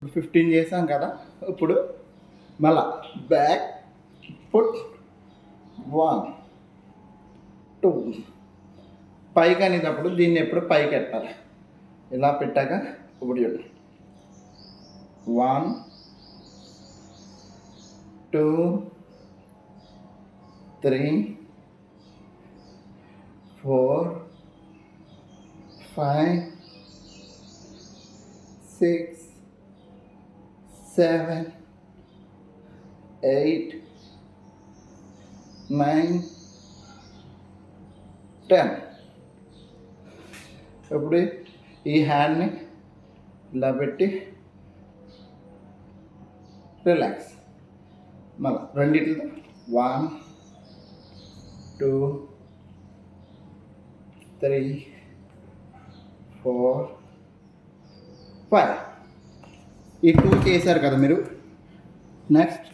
15 చేసాం కదా. ఇప్పుడు మళ్ళా బ్యాక్ పుట్ 1 2 పైకి అనేటప్పుడు దీన్ని ఎప్పుడు పైకి పెట్టాలి. ఇలా పెట్టాక ఇప్పుడు చూడండి 1 2 3 4 5 6 7 8 9 10. ఇప్పుడు ఈ హ్యాండ్ని ఇలా పెట్టి రిలాక్స్. మళ్ళీ రెండిట్లో 1 2 3 4 5. ఈ 2 చేశారు కదా మీరు. నెక్స్ట్